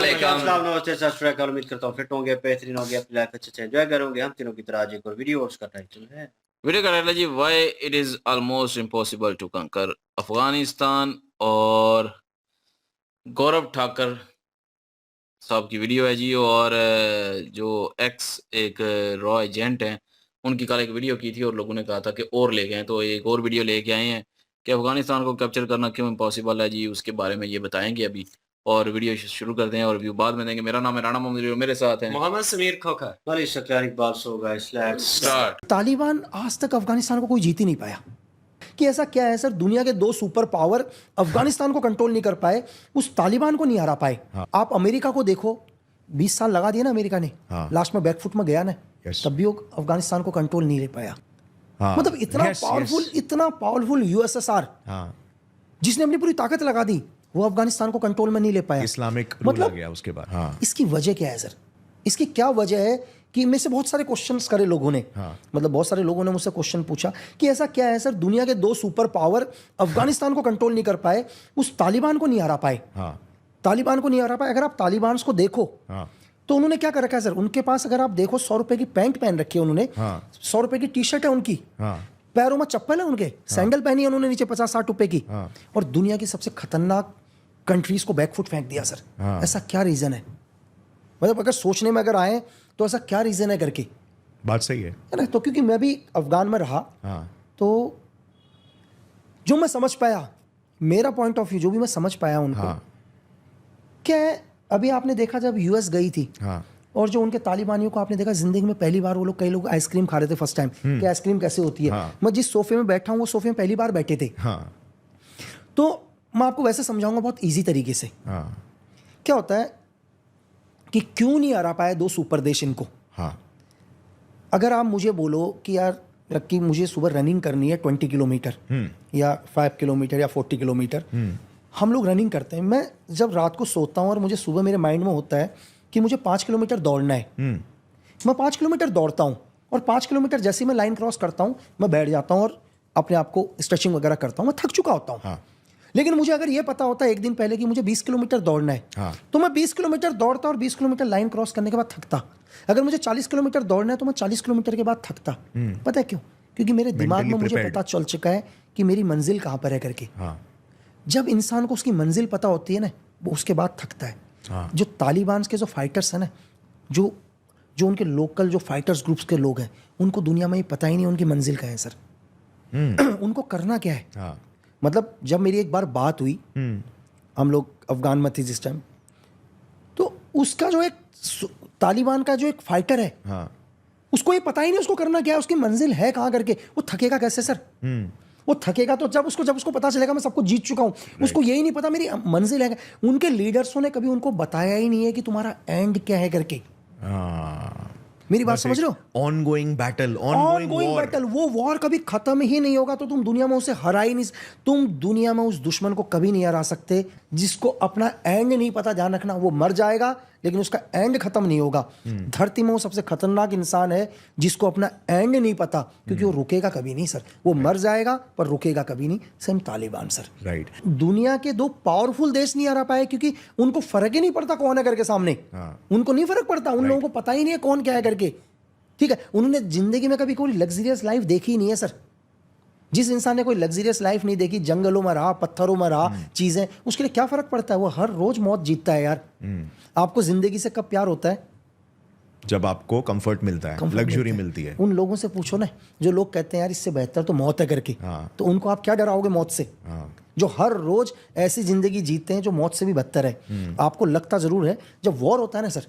अस्सलाम नमस्ते सत श्री अकाल। उम्मीद करता हूँ फिट होंगे, बेहतरीन होंगे, अपनी लाइफ अच्छे से एंजॉय करोगे। हम तीनों की तरह आज एक और वीडियो और उसका टाइटल है वीडियो का टाइटल जी, why it is almost impossible to conquer Afghanistan. और गौरव ठाकर साहब की वीडियो है जी। और जो एक्स एक रॉ एजेंट हैं, उनकी कल एक वीडियो की थी और लोगों ने कहा था कि और ले गए, तो एक और वीडियो लेके आए हैं कि अफगानिस्तान को कैप्चर करना क्यों इम्पॉसिबल है जी। उसके बारे में ये बताएंगे अभी, और वीडियो शुरू करते हैं और व्यू बाद में देंगे। मेरा नाम है राणा मोहम्मद और मेरे साथ हैं मोहम्मद समीर खोखर। हमारी शक्ल Iqbal so guys, let's start. Taliban आज तक अफगानिस्तान को कोई जीत ही नहीं पाया। कि ऐसा क्या है सर, दुनिया के दो सुपर पावर अफगानिस्तान को कंट्रोल नहीं कर पाए, उस तालिबान को नहीं हरा पाए। आप अमेरिका को देखो, 20 साल लगा दिए ना अमेरिका ने, लास्ट में बैकफुट में गया ना, तब भी वो अफगानिस्तान को कंट्रोल नहीं ले पाया। मतलब इतना पावरफुल यूएसएसआर जिसने अपनी पूरी ताकत लगा दी, वो अफगानिस्तान को कंट्रोल में नहीं ले पाया। इस्लामिक रूल आ गया उसके बाद। इसकी वजह क्या है सर? इसकी क्या वजह है कि में से बहुत सारे क्वेश्चंस करे लोगों ने। मतलब बहुत सारे लोगों ने मुझसे क्वेश्चन पूछा कि ऐसा क्या है सर, दुनिया के दो सुपर पावर अफगानिस्तान को कंट्रोल नहीं कर पाए, उस तालिबान को नहीं हरा पाए। तालिबान को नहीं हरा पाए। अगर आप तालिबान को देखो तो उन्होंने क्या कर रखा है सर, उनके पास अगर आप देखो 100 रुपए की पैंट पहन रखी है उन्होंने, 100 रुपए की टी शर्ट है उनकी, पैरों में चप्पल है उनके, सैंडल पहनी है उन्होंने नीचे 50-60 रुपए की, और दुनिया की सबसे खतरनाक कंट्रीज को बैकफुट फेंक दिया सर। ऐसा क्या रीजन है? मतलब अगर सोचने में अगर आए तो ऐसा क्या रीजन है करके। बात सही है ना? तो क्योंकि मैं भी अफगान में रहा, तो जो मैं समझ पाया, मेरा पॉइंट ऑफ व्यू जो भी मैं समझ पाया उनको, क्या है, अभी आपने देखा जब यूएस गई थी, और जो उनके तालिबानियों को आपने देखा, जिंदगी में पहली बार वो लोग, कई लोग आइसक्रीम खा रहे थे फर्स्ट टाइम कि आइसक्रीम कैसे होती है। मैं जिस सोफे में बैठा हूँ वो सोफे में पहली बार बैठे थे। तो मैं आपको वैसे समझाऊंगा बहुत इजी तरीके से। क्या होता है कि क्यों नहीं हरा पाए दो सुपर देश इनको। अगर आप मुझे बोलो कि यार रक्की, मुझे सुबह रनिंग करनी है 20 किलोमीटर या 5 किलोमीटर या 40 किलोमीटर, हम लोग रनिंग करते हैं। मैं जब रात को सोता हूँ और मुझे सुबह मेरे माइंड में होता है कि मुझे 5 किलोमीटर दौड़ना है, मैं 5 किलोमीटर दौड़ता हूँ, और 5 किलोमीटर जैसे ही मैं लाइन क्रॉस करता हूँ मैं बैठ जाता हूँ और अपने आप को स्ट्रेचिंग वगैरह करता हूँ, मैं थक चुका होता हूँ। लेकिन मुझे अगर ये पता होता है एक दिन पहले कि मुझे 20 किलोमीटर दौड़ना है, तो मैं 20 किलोमीटर दौड़ता और 20 किलोमीटर लाइन क्रॉस करने के बाद थकता। अगर मुझे 40 किलोमीटर दौड़ना है तो मैं 40 किलोमीटर के बाद थकता। पता है क्यों? क्योंकि मेरे दिमाग में मुझे पता चल चुका है कि मेरी मंजिल कहाँ पर है करके। जब इंसान को उसकी मंजिल पता होती है ना, वो उसके बाद थकता है। जो तालिबान के जो फाइटर्स हैं ना, जो उनके लोकल जो फाइटर्स ग्रुप्स के लोग हैं, उनको दुनिया में ये पता ही नहीं उनकी मंजिल कहाँ है सर। उनको करना क्या है। मतलब जब मेरी एक बार बात हुई, हम लोग अफगान में थे जिस टाइम, तो उसका जो एक तालिबान का जो एक फाइटर है, उसको ये पता ही नहीं उसको करना क्या है, उसकी मंजिल है कहाँ करके। वो थकेगा कैसे सर? वो थकेगा तो जब उसको पता चलेगा मैं सबको जीत चुका हूँ, उसको यही नहीं पता मेरी मंजिल है। उनके लीडर्सों ने कभी उनको बताया ही नहीं है कि तुम्हारा एंड क्या है करके। मेरी बात समझ रहे हो? ऑनगोइंग बैटल, वो वॉर कभी खत्म ही नहीं होगा, तो तुम दुनिया में उसे हरा ही नहीं। तुम दुनिया में उस दुश्मन को कभी नहीं हरा सकते जिसको अपना एंड नहीं पता। ध्यान रखना, वो मर जाएगा लेकिन उसका एंड खत्म नहीं होगा। धरती में वो सबसे खतरनाक इंसान है जिसको अपना एंड नहीं पता, क्योंकि वो रुकेगा कभी नहीं सर। वो मर जाएगा पर रुकेगा कभी नहीं। Same Taliban sir. राइट। दुनिया के दो पावरफुल देश नहीं हरा पाए क्योंकि उनको फर्क ही नहीं पड़ता कौन है करके सामने। उनको नहीं फर्क पड़ता, उन लोगों को पता ही नहीं है कौन क्या है करके। ठीक है, उन्होंने जिंदगी में कभी कोई लग्जरियस लाइफ देखी ही नहीं है सर। जिस इंसान ने कोई लग्जरियस लाइफ नहीं देखी, जंगलों में रहा, पत्थरों में रहा, चीजें, उसके लिए क्या फर्क पड़ता है? वो हर रोज मौत जीतता है यार। आपको जिंदगी से कब प्यार होता है? जब आपको कंफर्ट मिलता है, लग्जरी मिलती है। उन लोगों से पूछो ना जो लोग कहते हैं यार इससे बेहतर तो मौत है करके, तो उनको आप क्या डराओगे मौत से? जो हर रोज ऐसी जिंदगी जीते हैं जो मौत से भी बदतर है। आपको लगता जरूर है जब वॉर होता है ना सर,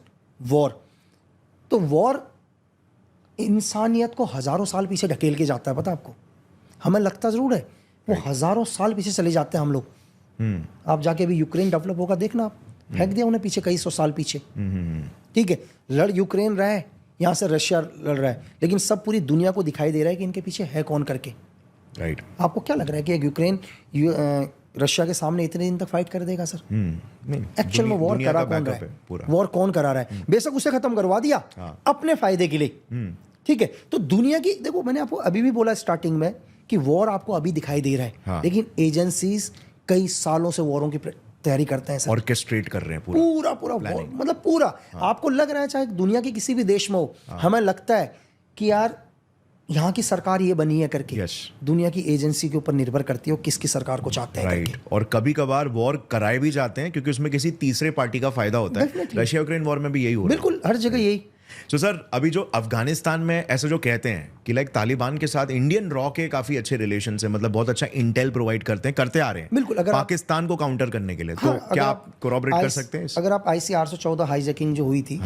तो वॉर इंसानियत को हजारों साल पीछे ढकेल के जाता है। पता है आपको? हमें लगता जरूर है, वो हजारों साल पीछे चले जाते हैं हम लोग। आप जाके अभी यूक्रेन डेवलप होगा देखना, आप फेंक दिया उन्हें पीछे कई 100 साल पीछे। ठीक है, लड़ यूक्रेन रहा है, यहाँ से रशिया लड़ रहा है, लेकिन सब पूरी दुनिया को दिखाई दे रहा है कि इनके पीछे है कौन करके। राइट। आपको क्या लग रहा है कि यूक्रेन रशिया के सामने इतने दिन तक फाइट कर देगा सर? एक्चुअल में वॉर करा कौन रहा है? वॉर कौन करा रहा है? बेशक उसे खत्म करवा दिया अपने फायदे के लिए। ठीक है, तो दुनिया की देखो, मैंने आपको अभी भी बोला स्टार्टिंग में कि वॉर आपको अभी दिखाई दे रहा है, लेकिन एजेंसीज कई सालों से वॉरों की तैयारी करते हैं सर, ऑर्केस्ट्रेट कर रहे हैं पूरा। पूरा पूरा मतलब पूरा। आपको लग रहा है चाहे दुनिया के किसी भी देश में हो, हमें लगता है कि यार यहाँ की सरकार ये बनी है करके, दुनिया की एजेंसी के ऊपर निर्भर करती है किसकी सरकार को चाहते हैं राइट। और कभी कभार वॉर कराए भी जाते हैं क्योंकि उसमें किसी तीसरे पार्टी का फायदा होता है। रशिया यूक्रेन वॉर में भी यही हो रहा है। बिल्कुल, हर जगह यही। सो सर, अभी जो अफगानिस्तान में ऐसे जो कहते हैं कि लाइक तालिबान के साथ इंडियन रॉ के काफी अच्छे रिलेशन है, मतलब बहुत अच्छा इंटेल प्रोवाइड करते आ रहे हैं, बिल्कुल, अगर पाकिस्तान को काउंटर करने के लिए। तो क्या आप कोरॉबरेट कर सकते हैं? अगर आप ICR 814 हाईजैकिंग जो हुई थी,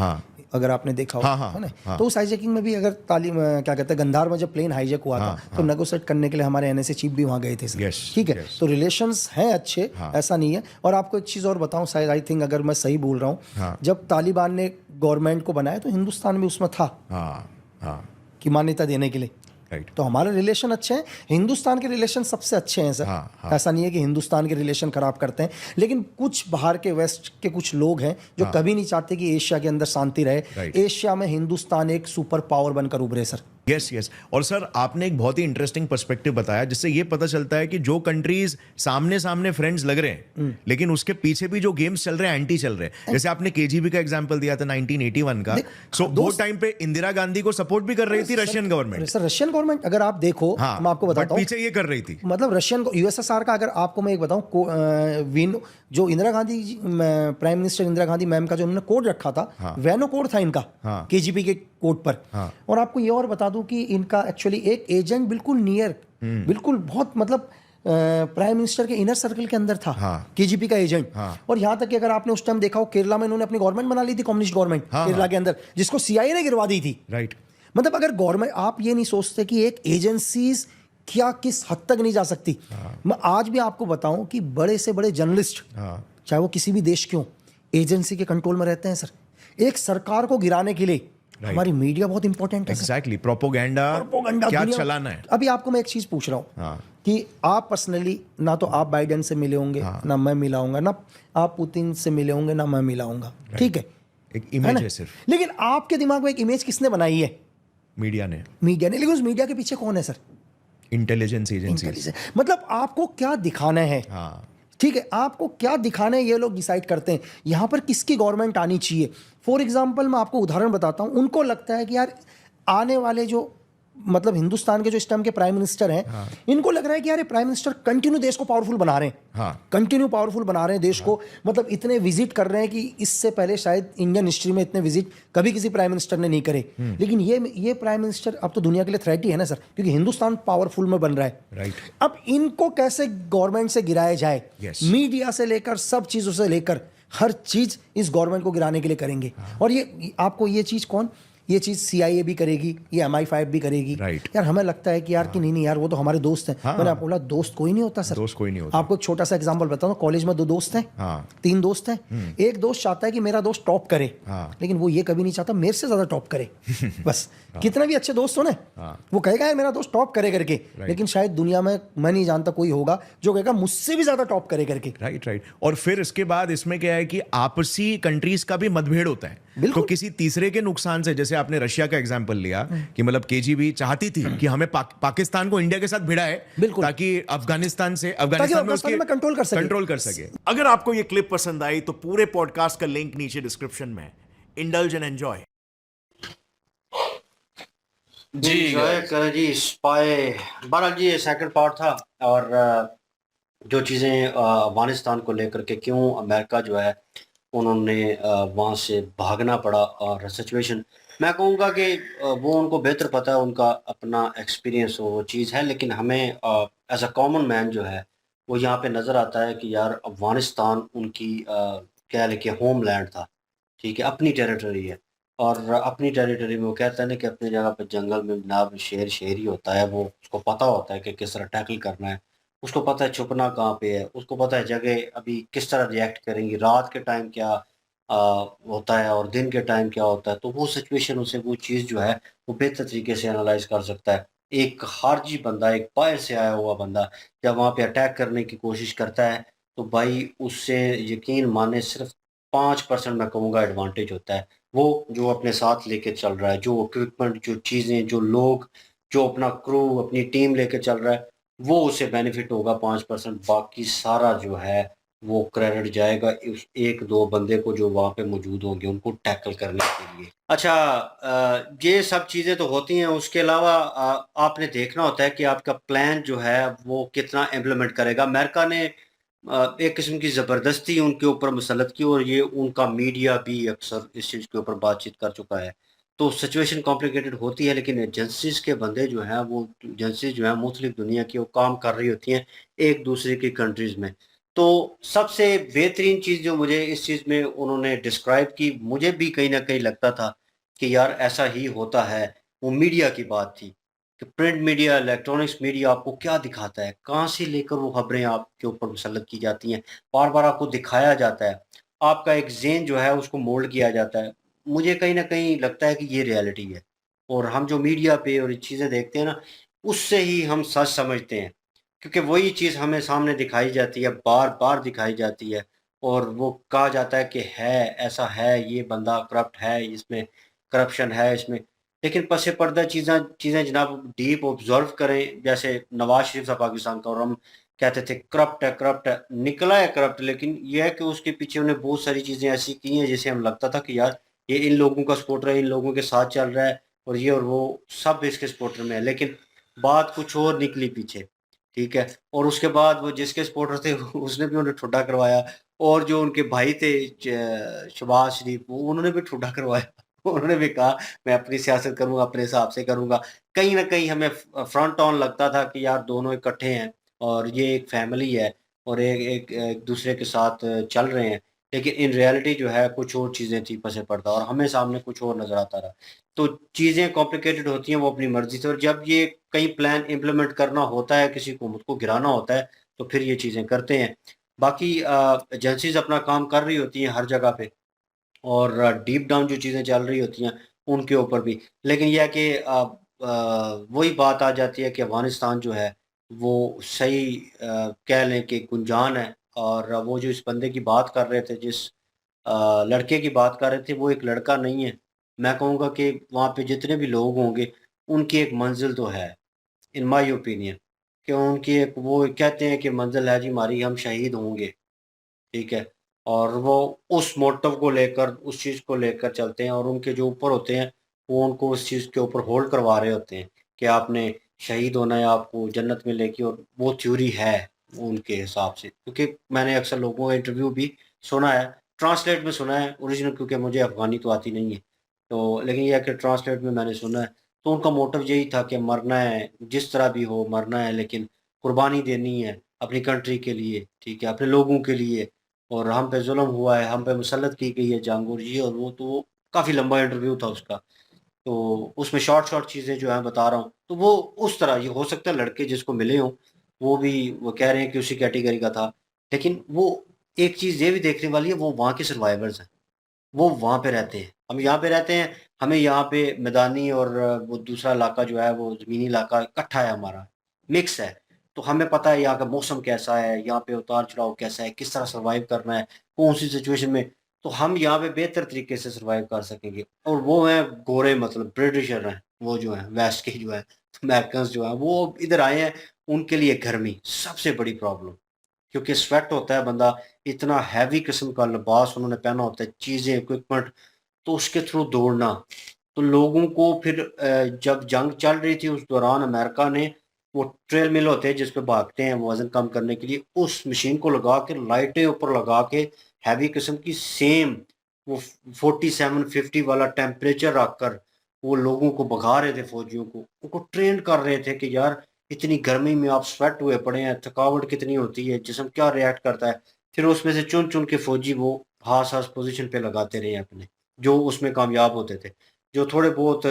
अगर आपने देखा हो, है ना, तो उस हाईजैकिंग में भी अगर क्या कहते हैं, गंधार में जब प्लेन हाईजैक हुआ था, तो नेगोशिएट करने के लिए हमारे NSA चीफ भी वहां गए थे सर। ठीक है, तो रिलेशंस हैं अच्छे, ऐसा नहीं है। और आपको एक चीज और बताऊं, शायद आई थिंक अगर मैं सही बोल रहा हूं, जब तालिबान ने गवर्नमेंट को बनाया तो हिंदुस्तान भी उसमें था कि मान्यता देने के लिए। तो हमारे रिलेशन अच्छे हैं, हिंदुस्तान के रिलेशन सबसे अच्छे हैं सर। ऐसा नहीं है कि हिंदुस्तान के रिलेशन खराब करते हैं, लेकिन कुछ बाहर के वेस्ट के कुछ लोग हैं जो कभी नहीं चाहते कि एशिया के अंदर शांति रहे। एशिया में हिंदुस्तान एक सुपर पावर बनकर उभरे सर। यस। और सर, आपने एक बहुत ही इंटरेस्टिंग पर्सपेक्टिव बताया जिससे ये पता चलता है कि जो कंट्रीज सामने फ्रेंड्स लग रहे हैं, लेकिन उसके पीछे भी जो गेम्स चल रहे हैं, एंटी चल रहे हैं। जैसे आपने KGB का एग्जांपल दिया था 1981 का। सो वो टाइम पे इंदिरा गांधी को सपोर्ट भी कर रही थी Russian government. Sir Russian government अगर आप देखो, मैं आपको बताता हूं, पीछे ये कर रही थी, मतलब रशियन USSR का। अगर आपको मैं एक बताऊं, जो Indira Gandhi prime minister Indira Gandhi ma'am का जो उन्होंने कोड रखा था, वैनो कोड था इनका, KGB के कोड पर। और आपको ये और बता दूं कि इनका एक्चुअली एक एजेंट बिल्कुल नियर, बिल्कुल बहुत मतलब प्राइम मिनिस्टर के इनर सर्कल के अंदर था, KGB का एजेंट। और यहाँ तक कि अगर आपने उस टाइम देखा हो, केरला में इन्होंने अपनी गवर्नमेंट बना ली थी, कम्युनिस्ट गवर्नमेंट केरला के अंदर, जिसको CIA ने गिरवा दी थी। राइट। मतलब अगर गवर्नमेंट, आप ये नहीं सोचते कि एक एजेंसीज क्या किस हद तक नहीं जा सकती। मैं आज भी आपको बताऊं कि बड़े से बड़े जर्नलिस्ट, चाहे वो किसी भी देश के हों, एजेंसी के कंट्रोल में रहते हैं सर। एक सरकार को गिराने के लिए हमारी मीडिया बहुत इंपॉर्टेंट है। एग्जैक्टली, प्रोपोगंडा क्या चलाना है। अभी आपको मैं एक चीज पूछ रहा हूँ कि आप पर्सनली, ना तो आप बाइडेन से मिले होंगे, ना मैं मिला हूंगा, ना आप पुतिन से मिले होंगे, ना मैं मिला हूंगा। ठीक है, एक इमेज है सिर्फ। लेकिन आपके दिमाग में एक इमेज किसने बनाई है? मीडिया ने। लेकिन उस मीडिया के पीछे कौन है सर? Intelligence agency. मतलब आपको क्या दिखाना है, ठीक है, आपको क्या दिखाना है, ये लोग डिसाइड करते हैं यहां पर किसकी गवर्नमेंट आनी चाहिए। फॉर एग्जांपल मैं आपको उदाहरण बताता हूं, उनको लगता है कि यार आने वाले जो मतलब हिंदुस्तान के जो इस टाइम के प्राइम मिनिस्टर हैं, इनको लग रहा है कि यार प्राइम मिनिस्टर कंटिन्यू देश को पावरफुल बना रहे हैं, कंटिन्यू पावरफुल बना रहे हैं देश को। मतलब इतने विजिट कर रहे हैं कि इससे पहले शायद इंडियन हिस्ट्री में इतने विजिट कभी किसी प्राइम मिनिस्टर ने नहीं करे। लेकिन ये प्राइम मिनिस्टर अब तो दुनिया के लिए थ्रेट ही है ना सर, क्योंकि हिंदुस्तान पावरफुल में बन रहा है। राइट। अब इनको कैसे गवर्नमेंट से गिराया जाए, मीडिया से लेकर सब चीजों से लेकर हर चीज इस गवर्नमेंट को गिराने के लिए करेंगे। और ये आपको ये चीज ये चीज CIA भी करेगी, ये MI5 भी करेगी। यार हमें लगता है कि यार कि नहीं यार वो तो हमारे दोस्त हैं। मैंने आपको बोला दोस्त कोई नहीं होता सर, दोस्त कोई नहीं होता। आपको एक छोटा सा एग्जांपल बताऊं, कॉलेज में 2 दोस्त हैं, 3 दोस्त हैं। एक दोस्त चाहता है कि मेरा दोस्त टॉप करे, लेकिन वो ये कभी नहीं चाहता मेरे से ज्यादा टॉप करे। बस कितने भी अच्छे दोस्त हो ना, वो कहेगा यार मेरा दोस्त टॉप करे करके, लेकिन शायद दुनिया में मैं नहीं जानता कोई होगा जो कहेगा मुझसे भी ज्यादा टॉप करे करके। राइट। और फिर इसके बाद इसमें क्या है कि आपसी कंट्रीज का भी मतभेद होता है, तो किसी तीसरे के नुकसान से, जैसे आपने रशिया का एग्जांपल लिया कि मतलब KGB चाहती थी कि हमें पाकिस्तान को इंडिया के साथ भिड़ाए ताकि अफगानिस्तान में कंट्रोल कर सके। अगर आपको ये क्लिप पसंद आई तो पूरे पॉडकास्ट का लिंक नीचे डिस्क्रिप्शन में है। Indulge and enjoy. जी स्पाई, बहरहाल जी ये सेकंड पार्ट था। और जो चीज़ें अफगानिस्तान को लेकर के क्यों अमेरिका जो है उन्होंने वहाँ से भागना पड़ा, और सिचुएशन मैं कहूँगा कि वो उनको बेहतर पता है, उनका अपना एक्सपीरियंस वो चीज़ है। लेकिन हमें एज अ कॉमन मैन जो है वो यहाँ पे नज़र आता है कि यार अफगानिस्तान उनकी क्या लेके होम लैंड था, ठीक है, अपनी टेरिटरी है। और अपनी टेरिटरी में वो कहता है ना कि अपनी जगह पर जंगल में जनाब शेर ही होता है, वो उसको पता होता है कि किस तरह टैकल करना है, उसको पता है छुपना कहाँ पे है, उसको पता है जगह अभी किस तरह रिएक्ट करेंगी, रात के टाइम क्या होता है और दिन के टाइम क्या होता है। तो वो सिचुएशन उसे वो चीज़ जो है वो बेहतर तरीके से एनालाइज कर सकता है। एक खारजी बंदा, एक बाहर से आया हुआ बंदा जब वहाँ पे अटैक करने की कोशिश करता है तो भाई उससे यकीन माने सिर्फ 5% मैं कहूँगा एडवांटेज होता है। वो जो अपने साथ लेके चल रहा है, जो इक्विपमेंट, जो चीज़ें, जो लोग, जो अपना क्रू, अपनी टीम लेके चल रहा है, वो उसे बेनिफिट होगा 5%। बाकी सारा जो है वो क्रेडिट जाएगा उस एक दो बंदे को जो वहाँ पे मौजूद होंगे उनको टैकल करने के लिए। अच्छा, ये सब चीज़ें तो होती हैं, उसके अलावा आपने देखना होता है कि आपका प्लान जो है वो कितना इम्प्लीमेंट करेगा। अमेरिका ने एक किस्म की ज़बरदस्ती उनके ऊपर मुसल्लत की और ये उनका मीडिया भी अक्सर इस चीज़ के ऊपर बातचीत कर चुका है। तो सिचुएशन कॉम्प्लिकेटेड होती है, लेकिन एजेंसीज़ के बंदे जो हैं वो एजेंसीज़ जो हैं मुख्तलिफ दुनिया की वो काम कर रही होती हैं एक दूसरे की कंट्रीज़ में। तो सबसे बेहतरीन चीज़ जो मुझे इस चीज़ में उन्होंने डिस्क्राइब की, मुझे भी कहीं न कहीं लगता था कि यार ऐसा ही होता है, वो मीडिया की बात थी कि प्रिंट मीडिया, इलेक्ट्रॉनिक्स मीडिया आपको क्या दिखाता है, कहाँ से लेकर वो खबरें आपके ऊपर मुसल्लत की जाती हैं, बार-बार आपको दिखाया जाता है, आपका एक ज़हन जो है उसको मोल्ड किया जाता है। मुझे कहीं न कहीं लगता है कि ये रियलिटी है और हम जो मीडिया पे और ये चीज़ें देखते हैं ना, उससे ही हम सच समझते हैं। क्योंकि वही चीज़ हमें सामने दिखाई जाती है, बार-बार दिखाई जाती है और वो कहा जाता है कि है, ऐसा है, ये बंदा करप्ट है, इसमें करप्शन है इसमें। लेकिन पस पर्दा चीज़ें चीज़ें जनाब डीप ऑब्ज़र्व करें, जैसे नवाज़ शरीफ था पाकिस्तान का और हम कहते थे करप्ट है, निकला है करप्ट, लेकिन ये है कि उसके पीछे उन्हें बहुत सारी चीज़ें ऐसी की हैं जिससे हमें लगता था कि यार ये इन लोगों का सपोर्टर है, इन लोगों के साथ चल रहा है और ये और वो सब इसके सपोर्टर में है। लेकिन बात कुछ और निकली पीछे। ठीक है? और उसके बाद वो जिसके सपोर्टर थे उसने भी उन्हें ठुड्डा करवाया और जो उनके भाई थे शहबाज शरीफ वो उन्होंने भी ठुड्डा करवाया। उन्होंने भी कहा मैं अपनी सियासत करूँगा, अपने हिसाब से करूँगा। कहीं न कहीं हमें फ्रंट ऑन लगता था कि यार दोनों इकट्ठे हैं और ये एक फैमिली है और एक दूसरे के साथ चल रहे हैं। लेकिन इन रियलिटी जो है कुछ और चीज़ें थी पसे पर्दा और हमें सामने कुछ और नज़र आता रहा। तो चीज़ें कॉम्प्लिकेटेड होती हैं वो अपनी मर्ज़ी से और जब ये कई प्लान इम्प्लीमेंट करना होता है, किसी हुकूमत को गिराना होता है, तो फिर ये चीज़ें करते हैं। बाकी एजेंसीज़ अपना काम कर रही होती हैं हर जगह पे और डीप डाउन जो चीज़ें चल रही होती हैं, उनके ऊपर भी। लेकिन ये है कि वही बात आ जाती है कि अफ़गानिस्तान जो है, वो सही कह लें कि गुंजान है और वो जो इस बंदे की बात कर रहे थे, जिस लड़के की बात कर रहे थे, वो एक लड़का नहीं है। मैं कहूँगा कि वहाँ पे जितने भी लोग होंगे, उनकी एक मंज़िल तो है, इन माय ओपिनियन कि उनकी एक वो कहते हैं कि मंज़िल है जी हमारी, हम शहीद होंगे। ठीक है? और वो उस मोटिव को लेकर, उस चीज़ को लेकर चलते हैं और उनके जो ऊपर होते हैं, वो उनको उस चीज़ के ऊपर होल्ड करवा रहे होते हैं कि आपने शहीद होना है, आपको जन्नत मिलेगी और वो थ्योरी है उनके हिसाब से। क्योंकि मैंने अक्सर लोगों का इंटरव्यू भी सुना है, ट्रांसलेट में सुना है, ओरिजिनल क्योंकि मुझे अफ़गानी तो आती नहीं है। तो लेकिन ये है कि ट्रांसलेट में मैंने सुना है, तो उनका मोटिव यही था कि मरना है, जिस तरह भी हो मरना है लेकिन कुर्बानी देनी है अपनी कंट्री के लिए, ठीक है? अपने लोगों के लिए। और हम पे ज़ुल्म हुआ है, हम पे मुसल्लत की गई है जंग और ये और वो, तो काफ़ी लंबा इंटरव्यू था उसका। तो उसमें शॉर्ट-शॉर्ट चीज़ें जो हैं बता रहा हूँ। तो वो उस तरह ये हो सकता है लड़के जिसको मिले हों, वो भी वो कह रहे हैं कि उसी कैटेगरी का था। लेकिन वो एक चीज़ ये भी देखने वाली है, वो वहाँ के सर्वाइवर्स हैं। वो वहाँ पे रहते हैं। हम यहाँ पे रहते हैं, हमें यहाँ पे मैदानी और वो दूसरा इलाका जो है वो ज़मीनी इलाका इकट्ठा है हमारा, मिक्स है। तो हमें पता है यहाँ का मौसम कैसा है, यहाँ पे उतार-चढ़ाव कैसा है, किस तरह सर्वाइव करना है, कौन-सी सिचुएशन में। तो हम यहाँ पे बेहतर तरीके से सर्वाइव कर सकेंगे और वो हैं गोरे मतलब ब्रिटिशर हैं, वो जो हैं वेस्ट के जो हैं, अमेरिकन्स जो हैं, वो इधर आए हैं, उनके लिए गर्मी सबसे बड़ी प्रॉब्लम। क्योंकि स्वेट होता है बंदा, इतना हैवी किस्म का लिबास उन्होंने पहना होता है, चीज़ें, इक्विपमेंट, तो उसके थ्रू दौड़ना। तो लोगों को फिर जब जंग चल रही थी उस दौरान अमेरिका ने वो ट्रेल मिल होते हैं जिस पे भागते हैं वज़न कम करने के लिए, उस मशीन को लगा के लाइटें ऊपर लगा के हैवी किस्म की सेम वो 47-50 वाला टेम्परेचर रखकर वो लोगों को भगा रहे थे फौजियों को। उनको ट्रेन कर रहे थे कि यार इतनी गर्मी में आप स्वेट हुए पड़े हैं, थकावट कितनी होती है, जिस्म क्या रिएक्ट करता है। फिर उसमें से चुन-चुन के फौजी वो ख़ास-ख़ास पोज़ीशन पे लगाते रहे अपने, जो उसमें कामयाब होते थे। जो थोड़े बहुत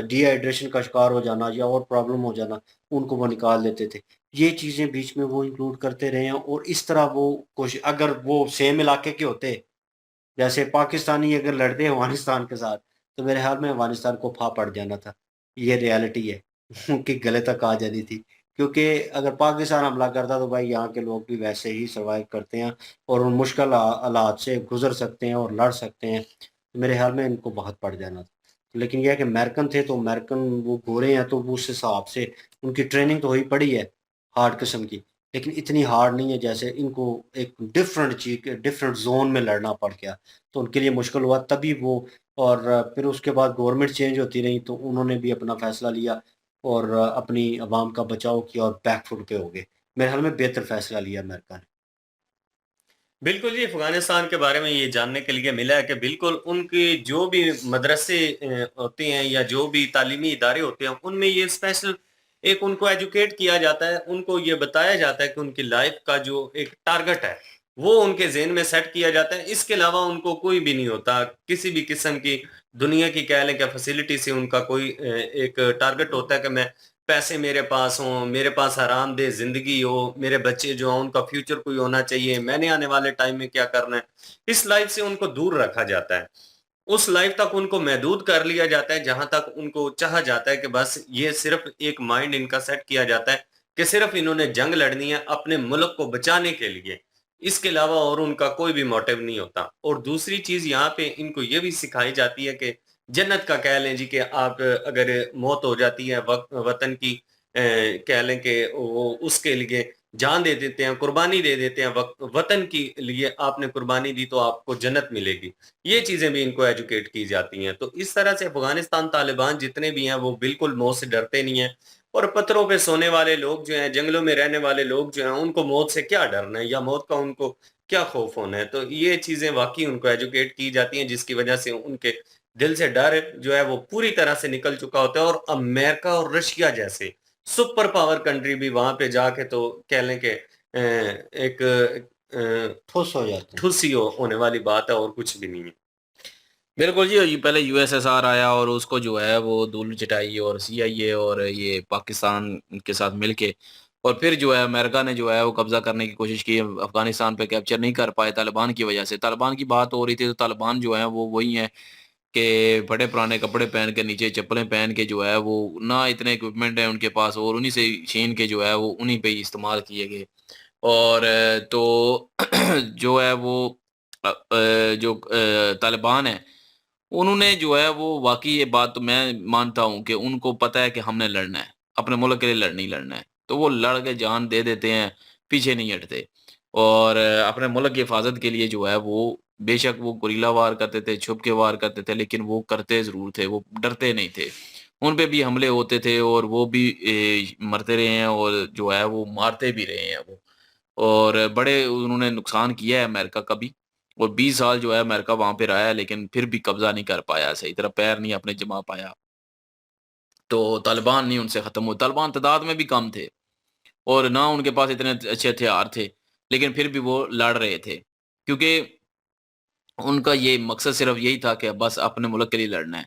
डिहाइड्रेशन का शिकार हो जाना या और प्रॉब्लम हो जाना, उनको वो निकाल देते थे। ये चीज़ें बीच में वो इंक्लूड करते रहे हैं और इस तरह वो कोशि अगर वो सेम इलाके के होते, जैसे पाकिस्तानी अगर लड़ते अफ़गानिस्तान के साथ, तो मेरे ख़्याल में अफ़गानिस्तान को फ़ा पड़ जाना था। ये रियलिटी है। उनके गले तक आ जानी थी। क्योंकि अगर पाकिस्तान हमला करता तो भाई यहाँ के लोग भी वैसे ही सर्वाइव करते हैं और उन मुश्किल हालात से गुज़र सकते हैं और लड़ सकते हैं। तो मेरे ख़्याल में इनको बहुत पड़ जाना था। लेकिन ये है कि अमेरिकन थे तो अमेरिकन वो गोरे हैं तो वो उस हिसाब से उनकी ट्रेनिंग तो हुई पड़ी है, हार्ड किस्म की। लेकिन इतनी हार्ड नहीं है जैसे इनको एक डिफरेंट चीज डिफरेंट जोन में लड़ना पड़ गया, तो उनके लिए मुश्किल हुआ तभी वो। और फिर उसके बाद गवर्नमेंट चेंज होती रही तो उन्होंने भी अपना फैसला लिया और अपनी आवाम का बचाव किया और बैकफुट पे हो गए। मेरे ख्याल में बेहतर फैसला लिया अमेरिका ने। बिल्कुल जी, अफगानिस्तान के बारे में ये जानने के लिए मिला है कि बिल्कुल उनके जो भी मदरसे होते हैं या जो भी तालीमी इदारे होते हैं, उनमें ये स्पेशल एक उनको एजुकेट किया जाता है, उनको ये बताया जाता है कि उनकी लाइफ का जो एक टारगेट है, वो उनके ज़हन में सेट किया जाता है। इसके अलावा उनको कोई भी नहीं होता, किसी भी किस्म की दुनिया की कह लें कि फैसिलिटी से उनका कोई एक टारगेट होता है कि मैं पैसे मेरे पास हों, मेरे पास आरामदेह ज़िंदगी हो, मेरे बच्चे जो हों उनका फ्यूचर कोई होना चाहिए, मैंने आने वाले टाइम में क्या करना है। इस लाइफ से उनको दूर रखा जाता है। उस लाइफ तक उनको महदूद कर लिया जाता है जहाँ तक उनको चाहा जाता है कि बस ये सिर्फ़ एक माइंड इनका सेट किया जाता है कि सिर्फ़ इन्होंने जंग लड़नी है अपने मुल्क को बचाने के लिए। इसके अलावा और उनका कोई भी मोटिव नहीं होता। और दूसरी चीज़ यहाँ पे इनको ये भी सिखाई जाती है कि जन्नत का कह लें जी कि आप अगर मौत हो जाती है वतन की कह लें कि वो उसके लिए जान दे देते हैं, कुर्बानी दे देते हैं, वतन के लिए आपने कुर्बानी दी तो आपको जन्नत मिलेगी। ये चीज़ें भी इनको एजुकेट की जाती हैं। तो इस तरह से अफ़गानिस्तान तालिबान जितने भी हैं वो बिल्कुल मौत से डरते नहीं हैं और पत्थरों पे सोने वाले लोग जो हैं, जंगलों में रहने वाले लोग जो हैं, उनको मौत से क्या डरना है या मौत का उनको क्या खौफ होना है। तो ये चीज़ें वाक़ई उनको एजुकेट की जाती हैं जिसकी वजह से उनके दिल से डर जो है वो पूरी तरह से निकल चुका होता है। और अमेरिका और रशिया जैसे सुपर पावर कंट्री भी वहां पे जाके तो कह लें कि एक ठुस हो जाते हैं। ठुस ही होने वाली बात है और कुछ भी नहीं है। बिल्कुल जी, ये पहले यूएसएसआर आया और उसको जो है वो धूल चटाई और सीआईए और ये पाकिस्तान के साथ मिलके और फिर जो है अमेरिका ने जो है वो कब्ज़ा करने की कोशिश की। अफ़गानिस्तान पे कैप्चर नहीं कर पाए तालिबान की वजह से। तालिबान की बात हो रही थी तो तालिबान जो है वो वही हैं कि बड़े पुराने कपड़े पहन के नीचे चप्पलें पहन के जो है वो ना इतने इक्विपमेंट है उनके पास और उन्हीं से छीन के जो है वो उन्हीं पे ही इस्तेमाल किए गए। और तो जो है वो जो तालिबान है उन्होंने जो है वो वाक़ई ये बात तो मैं मानता हूँ कि उनको पता है कि हमने लड़ना है, अपने मुल्क के लिए लड़ना ही लड़ना है। तो वो लड़ के जान दे देते हैं, पीछे नहीं हटते। और अपने मुल्क की हिफ़ाज़त के लिए जो है वो बेशक वो गुरिल्ला वार करते थे, छुप के वार करते थे, लेकिन वो करते ज़रूर थे, वो डरते नहीं थे। उन पे भी हमले होते थे और वो भी मरते रहे हैं और जो है वो मारते भी रहे हैं वो। और बड़े उन्होंने नुकसान किया है अमेरिका का भी और 20 साल जो है अमेरिका वहाँ पे रहा है लेकिन फिर भी कब्ज़ा नहीं कर पाया, सही तरह पैर नहीं अपने जमा पाया। तो तालिबान नहीं उनसे ख़त्म हुए, तालिबान तादाद में भी कम थे और ना उनके पास इतने अच्छे हथियार थे, लेकिन फिर भी वो लड़ रहे थे। क्योंकि उनका ये मकसद सिर्फ़ यही था कि बस अपने मुल्क के लिए लड़ना है।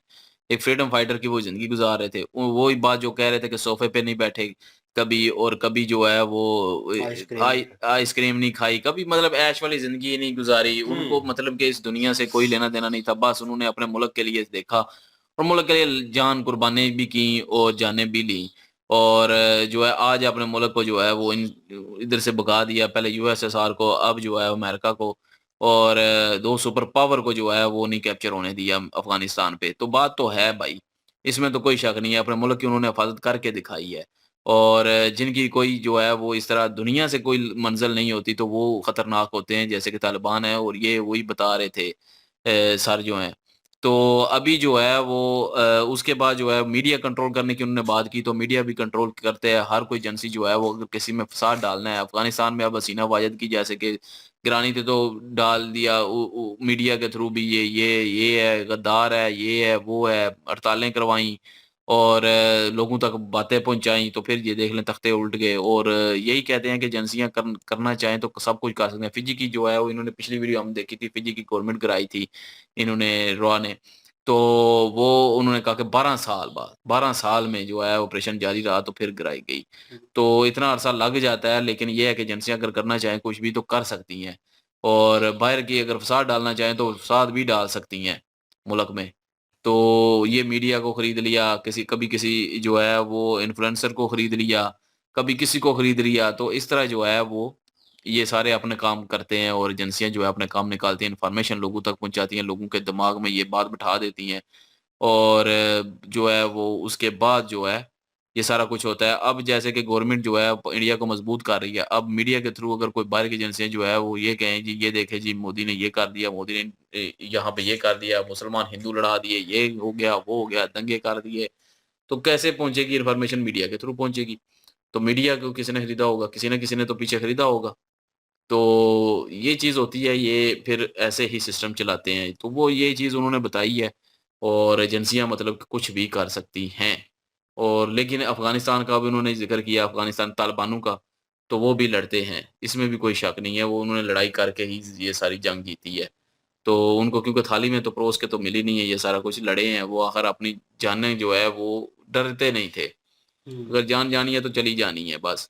एक फ्रीडम फाइटर की वो ज़िंदगी गुज़ार रहे थे। वही बात जो कह रहे थे कि सोफ़े पे नहीं बैठे कभी और कभी जो है वो आइसक्रीम आइसक्रीम नहीं खाई, कभी मतलब ऐश वाली ज़िंदगी नहीं गुज़ारी। उनको हुँ। मतलब कि इस दुनिया से कोई लेना-देना नहीं था। बस उन्होंने अपने मुल्क के लिए देखा और मुल्क के लिए जान कुर्बानी भी की और जानें भी ली। और जो है आज अपने मुल्क को जो है वो इधर से भगा दिया, पहले यूएसएसआर को, अब जो है अमेरिका को और 2 सुपर पावर को जो है वो नहीं कैप्चर होने दिया अफ़गानिस्तान पे। तो बात तो है भाई, इसमें तो कोई शक नहीं है, अपने मुल्क की उन्होंने हिफ़ाज़त करके दिखाई है। और जिनकी कोई जो है वो इस तरह दुनिया से कोई मंज़िल नहीं होती तो वो ख़तरनाक होते हैं जैसे कि तालिबान है और ये वही बता रहे थे सर जो हैं। तो अभी जो है वो उसके बाद जो है मीडिया कंट्रोल करने की उन्होंने बात की तो मीडिया भी कंट्रोल करते हैं। हर कोई एजेंसी जो है वो अगर किसी में फ़साद डालना है अफ़गानिस्तान में अब हसीना वाजद की जैसे कि गिरानी थी तो डाल दिया मीडिया के थ्रू भी ये है, गद्दार है, ये है, वो है, हड़तालें करवाई और लोगों तक बातें पहुँचाई तो फिर ये देख लें तख्ते उल्ट गए और यही कहते हैं कि एजेंसियाँ करना चाहें तो सब कुछ कर सकते हैं। फिजी की जो है वो इन्होंने पिछली वीडियो हम देखी थी, फिजी की गवर्नमेंट गिराई थी इन्होंने रॉ ने। तो वो उन्होंने कहा कि 12 साल बाद 12 साल में जो है ऑपरेशन जारी रहा तो फिर गिराई गई। तो इतना अरसा लग जाता है लेकिन ये है कि एजेंसियाँ अगर करना चाहें कुछ भी तो कर सकती हैं। और बाहर की अगर फ़साद डालना चाहें तो फ़साद भी डाल सकती हैं मुल्क में। तो ये मीडिया को खरीद लिया, कभी किसी जो है वो इन्फ्लुएंसर को खरीद लिया, कभी किसी को खरीद लिया, तो इस तरह जो है वो ये सारे अपने काम करते हैं और एजेंसियाँ जो है अपने काम निकालती हैं, इन्फॉर्मेशन लोगों तक पहुँचाती हैं, लोगों के दिमाग में ये बात बिठा देती हैं और जो है वो उसके बाद जो है ये सारा कुछ होता है। अब जैसे कि गवर्नमेंट जो है इंडिया को मजबूत कर रही है, अब मीडिया के थ्रू अगर कोई बाहर की एजेंसियाँ जो है वो ये कहें जी ये देखें जी मोदी ने ये कर दिया, मोदी ने यहाँ पे ये कर दिया, मुसलमान हिंदू लड़ा दिए, ये हो गया, वो हो गया, दंगे कर दिए, तो कैसे पहुँचेगी इन्फॉर्मेशन? मीडिया के थ्रू पहुँचेगी। तो मीडिया को किसी ने खरीदा होगा, किसी न किसी ने तो पीछे खरीदा होगा। तो ये चीज़ होती है, ये फिर ऐसे ही सिस्टम चलाते हैं। तो वो ये चीज़ उन्होंने बताई है और एजेंसियाँ मतलब कि कुछ भी कर सकती हैं। और लेकिन अफ़गानिस्तान का भी उन्होंने ज़िक्र किया, अफ़गानिस्तान तालिबानों का, तो वो भी लड़ते हैं, इसमें भी कोई शक नहीं है, वो उन्होंने लड़ाई करके ही ये सारी जंग जीती है। तो उनको क्योंकि थाली में तो परोस के तो मिली नहीं है, ये सारा कुछ लड़े हैं, वो आखिर अपनी जानें जो है वो डरते नहीं थे। अगर जान जानी है तो चली जानी है बस।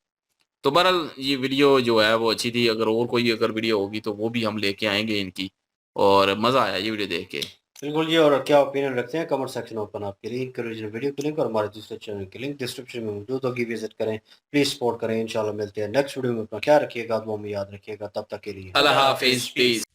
तो बहरहाल ये वीडियो जो है वो अच्छी थी, अगर कोई वीडियो होगी तो वो भी हम लेके आएँगे इनकी, और मज़ा आया ये वीडियो देख के। बिल्कुल जी, और क्या ओपिनियन रखते हैं कमेंट सेक्शन ओपन आपके लिए। ओरिजिनल वीडियो की लिंक और हमारे दूसरे चैनल की लिंक डिस्क्रिप्शन में मौजूद होगी, विजिट करें, प्लीज़ सपोर्ट करें। इंशाल्लाह मिलते हैं नेक्स्ट वीडियो में। अपना ख्याल रखिएगा, दुआ में याद रखिएगा। तब तक के लिए अल्लाह हाफ़िज़, पीस।